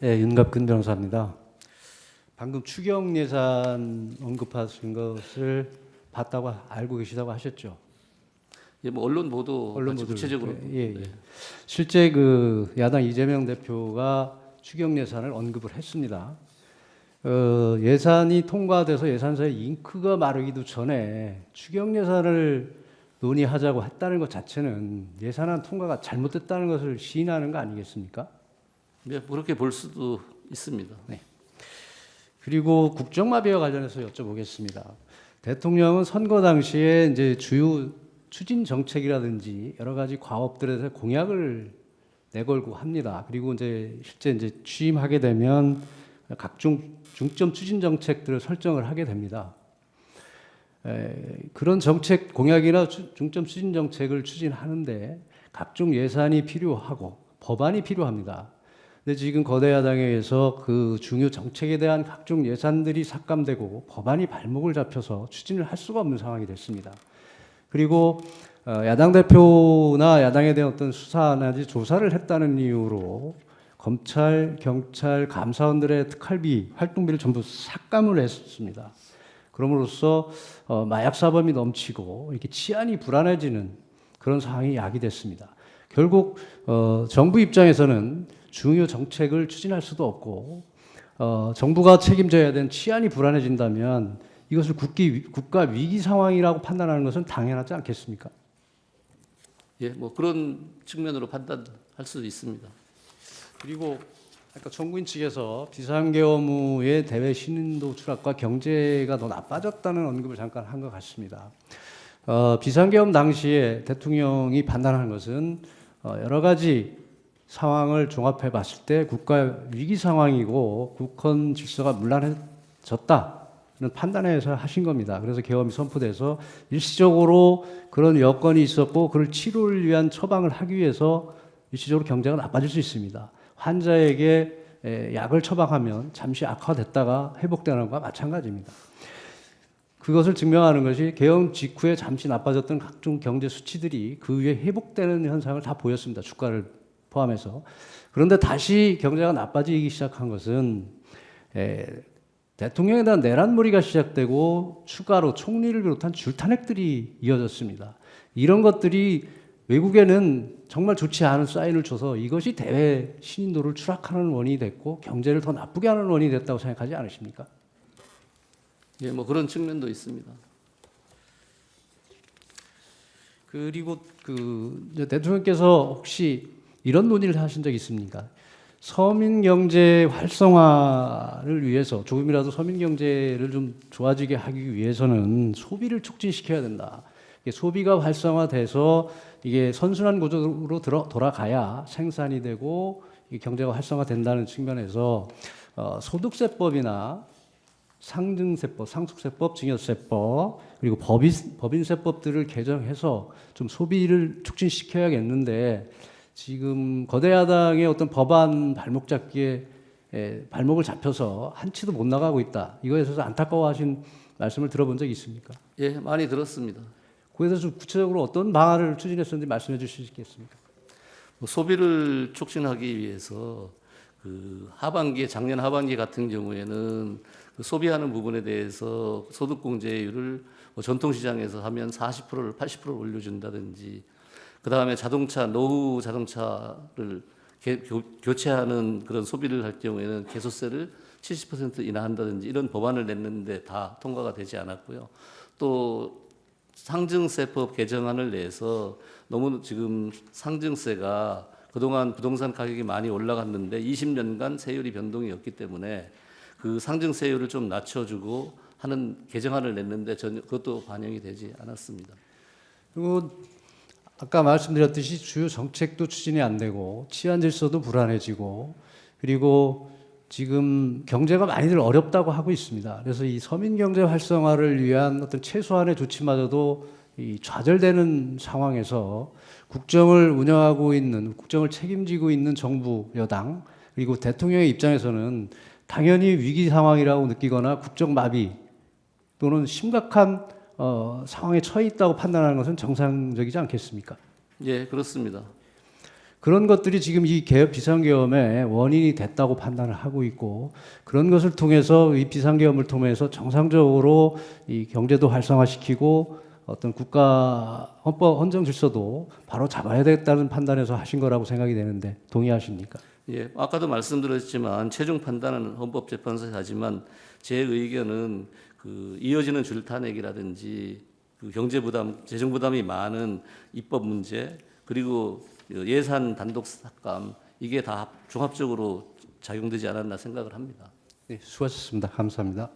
네, 윤갑근 변호사입니다. 방금 추경 예산 언급하신 것을 봤다고 알고 계시다고 하셨죠? 예, 뭐 언론 보도 언론 같이 보도를 구체적으로 예, 예. 네. 실제 그 야당 이재명 대표가 추경 예산을 언급을 했습니다. 예산이 통과돼서 예산서에 잉크가 마르기도 전에 추경 예산을 논의하자고 했다는 것 자체는 예산안 통과가 잘못됐다는 것을 시인하는 거 아니겠습니까? 네, 그렇게 볼 수도 있습니다. 네. 그리고 국정마비와 관련해서 여쭤보겠습니다. 대통령은 선거 당시에 이제 주요 추진 정책이라든지 여러 가지 과업들에 대해서 공약을 내걸고 합니다. 그리고 이제 실제 이제 취임하게 되면 각종 중점 추진 정책들을 설정을 하게 됩니다. 그런 정책 공약이나 중점 추진 정책을 추진하는데 각종 예산이 필요하고 법안이 필요합니다. 근데 지금 거대 야당에 의해서 그 중요 정책에 대한 각종 예산들이 삭감되고 법안이 발목을 잡혀서 추진을 할 수가 없는 상황이 됐습니다. 그리고 야당 대표나 야당에 대한 어떤 수사나 조사를 했다는 이유로 검찰, 경찰, 감사원들의 특활비, 활동비를 전부 삭감을 했습니다. 그럼으로써 마약 사범이 넘치고 이렇게 치안이 불안해지는 그런 상황이 야기됐습니다. 결국 정부 입장에서는 중요 정책을 추진할 수도 없고 정부가 책임져야 되는 치안이 불안해진다면 이것을 국가 위기 상황이라고 판단하는 것은 당연하지 않겠습니까? 예, 뭐 그런 측면으로 판단할 수도 있습니다. 그리고 아까 정부인 측에서 비상계엄의 대외 신인도 추락과 경제가 더 나빠졌다는 언급을 잠깐 한 것 같습니다. 비상계엄 당시에 대통령이 판단한 것은 여러 가지 상황을 종합해 봤을 때 국가 위기 상황이고 국헌 질서가 문란해졌다는 판단에서 하신 겁니다. 그래서 계엄이 선포돼서 일시적으로 그런 여건이 있었고 그걸 치료를 위한 처방을 하기 위해서 일시적으로 경제가 나빠질 수 있습니다. 환자에게 약을 처방하면 잠시 악화됐다가 회복되는 것과 마찬가지입니다. 그것을 증명하는 것이 계엄 직후에 잠시 나빠졌던 각종 경제 수치들이 그 후에 회복되는 현상을 다 보였습니다. 주가를 포함해서. 그런데 다시 경제가 나빠지기 시작한 것은 대통령에 대한 내란몰이가 시작되고 추가로 총리를 비롯한 줄탄핵들이 이어졌습니다. 이런 것들이 외국에는 정말 좋지 않은 사인을 줘서 이것이 대외 신인도를 추락하는 원인이 됐고 경제를 더 나쁘게 하는 원인이 됐다고 생각하지 않으십니까? 예, 뭐 그런 측면도 있습니다. 그리고 이제 대통령께서 혹시 이런 논의를 하신 적 있습니까? 서민 경제 활성화를 위해서 조금이라도 서민 경제를 좀 좋아지게 하기 위해서는 소비를 촉진시켜야 된다. 소비가 활성화돼서 이게 선순환 구조로 돌아가야 생산이 되고 경제가 활성화된다는 측면에서 소득세법이나 상증세법, 상속세법, 증여세법 그리고 법인세법들을 개정해서 좀 소비를 촉진시켜야겠는데 지금 거대 야당의 어떤 법안 발목 잡기에 발목을 잡혀서 한치도 못 나가고 있다. 이거에 대해서 안타까워하신 말씀을 들어본 적이 있습니까? 예, 많이 들었습니다. 그에 대해서 좀 구체적으로 어떤 방안을 추진했었는지 말씀해 주실 수 있겠습니까? 뭐 소비를 촉진하기 위해서 그 작년 하반기 같은 경우에는 그 소비하는 부분에 대해서 소득공제율을 뭐 전통시장에서 하면 40%를 80%를 올려준다든지 그 다음에 노후 자동차를 교체하는 그런 소비를 할 경우에는 개소세를 70% 인하한다든지 이런 법안을 냈는데 다 통과가 되지 않았고요. 또 상증세법 개정안을 내서 너무 지금 상증세가 그동안 부동산 가격이 많이 올라갔는데 20년간 세율이 변동이 없기 때문에 그 상증세율을 좀 낮춰주고 하는 개정안을 냈는데 전혀 그것도 반영이 되지 않았습니다. 그리고 아까 말씀드렸듯이 주요 정책도 추진이 안 되고 치안 질서도 불안해지고 그리고 지금 경제가 많이들 어렵다고 하고 있습니다. 그래서 이 서민 경제 활성화를 위한 어떤 최소한의 조치마저도 이 좌절되는 상황에서 국정을 운영하고 있는 국정을 책임지고 있는 정부 여당 그리고 대통령의 입장에서는 당연히 위기 상황이라고 느끼거나 국정 마비 또는 심각한 상황에 처해 있다고 판단하는 것은 정상적이지 않겠습니까? 예, 그렇습니다. 그런 것들이 지금 이 개업 비상계엄의 원인이 됐다고 판단을 하고 있고 그런 것을 통해서 이 비상계엄을 통해서 정상적으로 이 경제도 활성화시키고 어떤 국가 헌법 헌정 질서도 바로 잡아야 되겠다는 판단에서 하신 거라고 생각이 되는데 동의하십니까? 예, 아까도 말씀드렸지만 최종 판단은 헌법재판소에 하지만 제 의견은 그 이어지는 줄탄핵이라든지 그 경제 부담, 재정 부담이 많은 입법 문제 그리고 예산 단독 삭감 이게 다 종합적으로 작용되지 않았나 생각을 합니다. 네, 수고하셨습니다. 감사합니다.